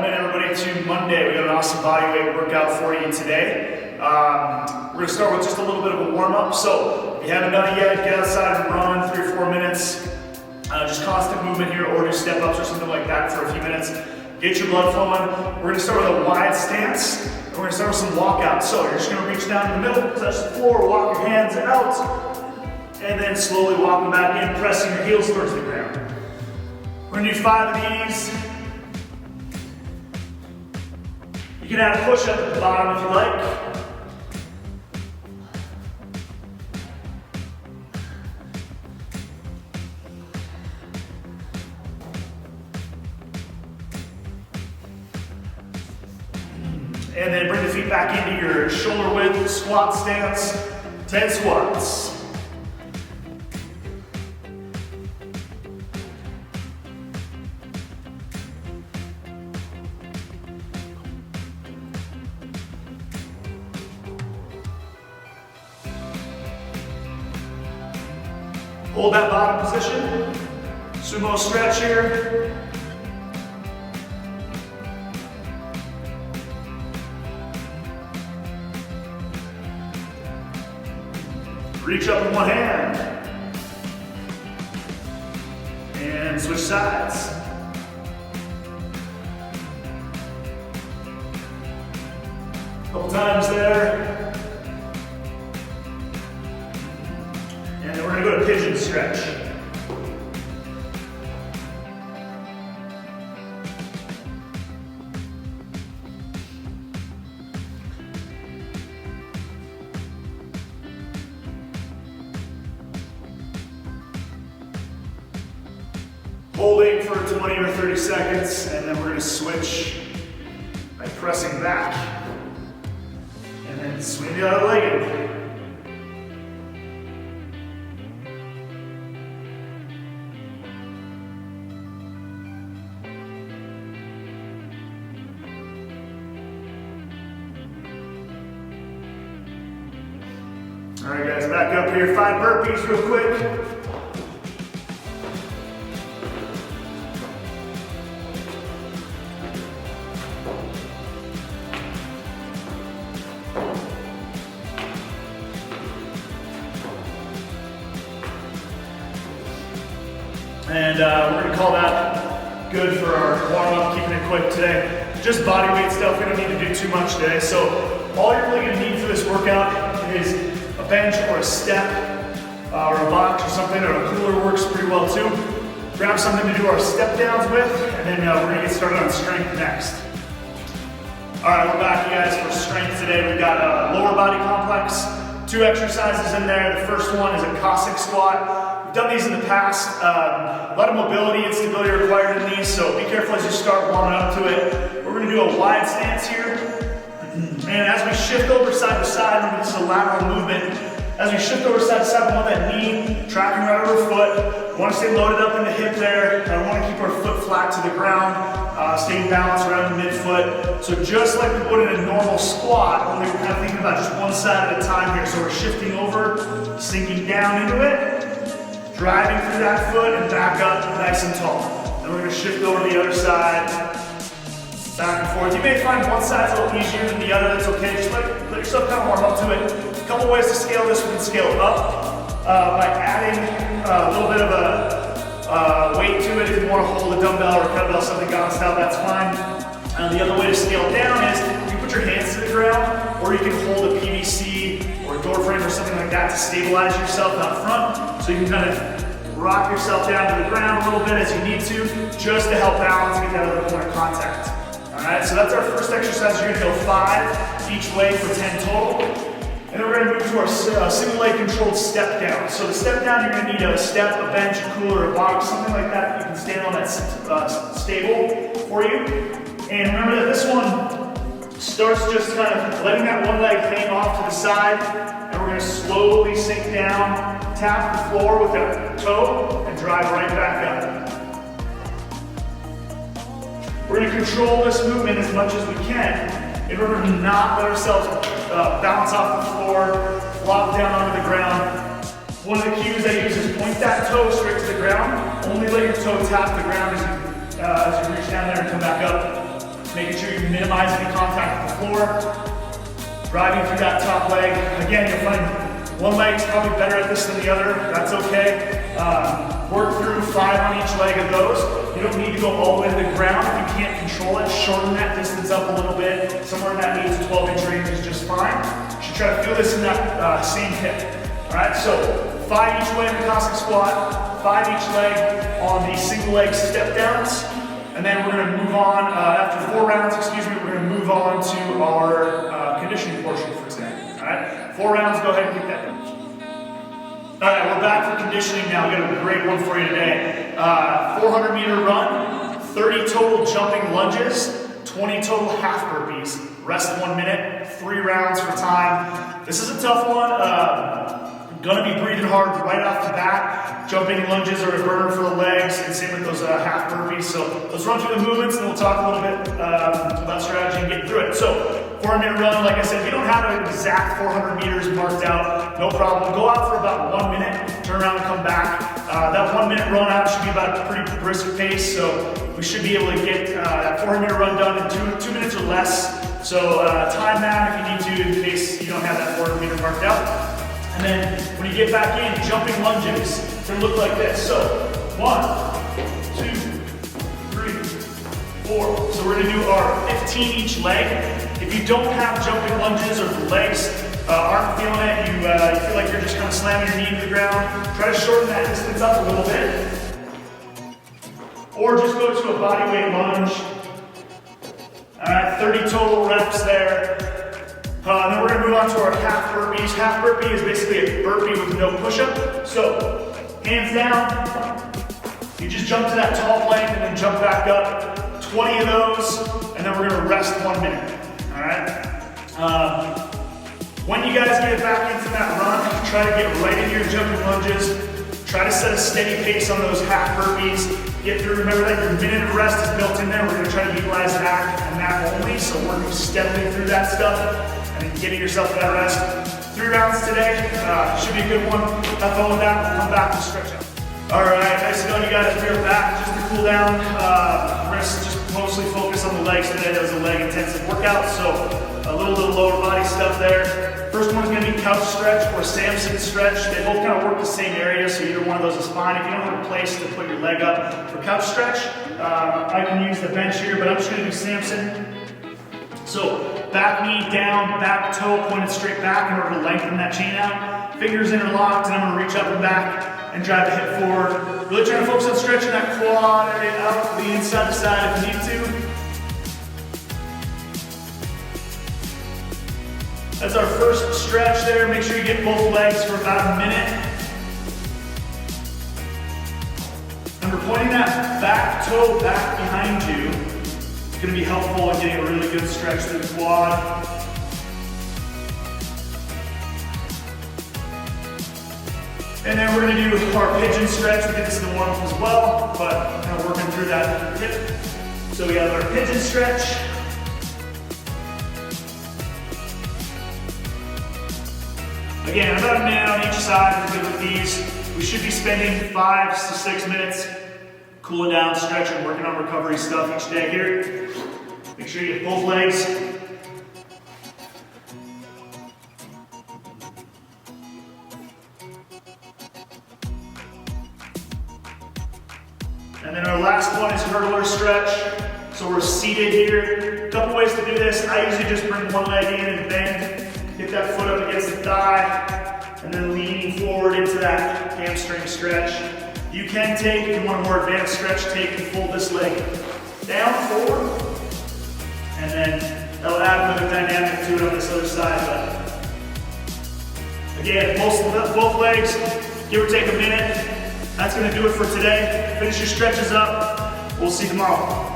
Welcome in everybody to Monday. We got an awesome bodyweight workout for you today. We're going to start with just a little bit of a warm-up. So if you haven't done it yet, get outside and run 3 or 4 minutes. Just constant movement here, or do step-ups or something like that for a few minutes. Get your blood flowing. We're going to start with a wide stance. And we're going to start with some walkouts. So you're just going to reach down in the middle, touch the floor, walk your hands out, and then slowly walk them back in, pressing your heels towards the ground. We're going to do 5 of these. You can add a push-up at the bottom if you like. And then bring the feet back into your shoulder width squat stance, 10 squats. Hold that bottom position. Sumo stretch here. Reach up in one hand. And switch sides. Couple times there. And then we're going to go to pigeon stretch. Holding for 20 or 30 seconds, and then we're going to switch by pressing back, and then swing the other leg in. All right, guys, back up here. 5 burpees real quick. And we're going to call that good for our warm-up, keeping it quick today. Just body weight stuff, we don't need to do too much today. So all you're really going to need for this workout is a bench or a step or a box or something, or a cooler works pretty well too. Grab something to do our step downs with, and then we're going to get started on strength next. All right, we're back, you guys, for strength today. We've got a lower body complex, 2 exercises in there. The first one is a Cossack squat. We've done these in the past. A lot of mobility and stability required in these, so be careful as you start warming up to it. We're going to do a wide stance here. And as we shift over side to side, remember this is a lateral movement. As we shift over side to side, we want that knee tracking right over foot. We want to stay loaded up in the hip there. And we want to keep our foot flat to the ground, staying balanced around the midfoot. So just like we would in a normal squat, only we're kind of thinking about just one side at a time here. So we're shifting over, sinking down into it, driving through that foot and back up nice and tall. Then we're going to shift over to the other side, back and forth. You may find one side's a little easier than the other, that's okay. Just let yourself kind of warm up to it. A couple ways to scale this. We can scale up by adding a little bit of a weight to it. If you want to hold a dumbbell or a kettlebell, something Ghana style, that's fine. The other way to scale down is you can put your hands to the ground, or you can hold a PVC or a door frame or something like that to stabilize yourself out front. So you can kind of rock yourself down to the ground a little bit as you need to, just to help balance and get that other point of contact. All right, so that's our first exercise. You're gonna go 5 each way for 10 total. And then we're gonna move to our single leg controlled step down. So the step down, you're gonna need a step, a bench, a cooler, a box, something like that. You can stand on that stable for you. And remember that this one starts just kind of letting that one leg hang off to the side. And we're gonna slowly sink down, tap the floor with a toe, and drive right back up. We're going to control this movement as much as we can in order to not let ourselves bounce off the floor, flop down onto the ground. One of the cues I use is point that toe straight to the ground. Only let your toe tap the ground as you reach down there and come back up. making sure you minimize any contact with the floor. Driving through that top leg. Again, you'll find one leg's probably better at this than the other. That's okay. Work through 5 on each leg of those. You don't need to go all the way to the ground. If you can't control it, shorten that distance up a little bit. Somewhere in that 8 to 12-inch range is just fine. You should try to feel this in that same hip. All right, so 5 each way in the Cossack Squat, 5 each leg on the single leg step downs. And then we're gonna move on, after 4 rounds, we're gonna move on to our conditioning portion for today. All right, 4 rounds, go ahead and kick that down. All right, we're back for conditioning now. We got a great one for you today. 400-meter run, 30 total jumping lunges, 20 total half burpees. Rest 1 minute, 3 rounds for time. This is a tough one. Gonna be breathing hard right off the bat. Jumping lunges are a burner for the legs, and same with those half burpees. So let's run through the movements, and we'll talk a little bit about strategy and get through it. So 400-meter run, like I said, if you don't have an exact 400 meters marked out, no problem. Go out for about 1 minute, turn around and come back. That 1 minute run out should be about a pretty brisk pace, so we should be able to get that 400-meter run done in 2 minutes or less. So time that if you need to, in case you don't have that 400 meter marked out. And then when you get back in, jumping lunges can look like this. So 1, 2, 3, 4. So we're gonna do our 15 each leg. If you don't have jumping lunges or the legs aren't feeling it, you feel like you're just kind of slamming your knee into the ground, try to shorten that distance up a little bit. Or just go to a body weight lunge. All right, 30 total reps there. Then we're gonna move on to our half burpees. Half burpee is basically a burpee with no push-up. So, hands down, you just jump to that tall plank and then jump back up. 20 of those, and then we're gonna rest 1 minute, all right? When you guys get back into that run, try to get right into your jumping lunges. Try to set a steady pace on those half burpees. Get through, remember that your minute of rest is built in there. We're gonna try to utilize that and that only, so working steadily through that stuff. And getting yourself to that rest. 3 rounds today, should be a good one. Have fun with that, we'll come back and stretch out. All right, nice to know you guys are back. Just to cool down, we're gonna just mostly focus on the legs today. That was a leg intensive workout, so a little lower body stuff there. First one's gonna be couch stretch or Samson stretch. They both kind of work the same area, so either one of those is fine. If you don't have a place to put your leg up for couch stretch, I can use the bench here, but I'm just gonna do Samson. So back knee down, back toe pointed straight back in order to lengthen that chain out. Fingers interlocked, and I'm gonna reach up and back and drive the hip forward. Really trying to focus on stretching that quad area up, the inside to side if you need to. That's our first stretch there. Make sure you get both legs for about a minute. Remember, pointing that back toe back behind you is going to be helpful in getting a really good stretch through the quad. And then we're going to do our pigeon stretch. We did this in the warm-up as well, but kind of working through that hip. So we have our pigeon stretch. Again, about a minute on each side. We're good with these. We should be spending 5 to 6 minutes cooling down, stretching, working on recovery stuff each day here. Make sure you get both legs. And then our last one is hurdler stretch. So we're seated here. A couple ways to do this. I usually just bring one leg in and bend. Get that foot up against the thigh, and then leaning forward into that hamstring stretch. You can take, if you want a more advanced stretch, take and fold this leg down, forward, and then that'll add another dynamic to it on this other side. But again, both legs, give or take a minute. That's gonna do it for today. Finish your stretches up. We'll see you tomorrow.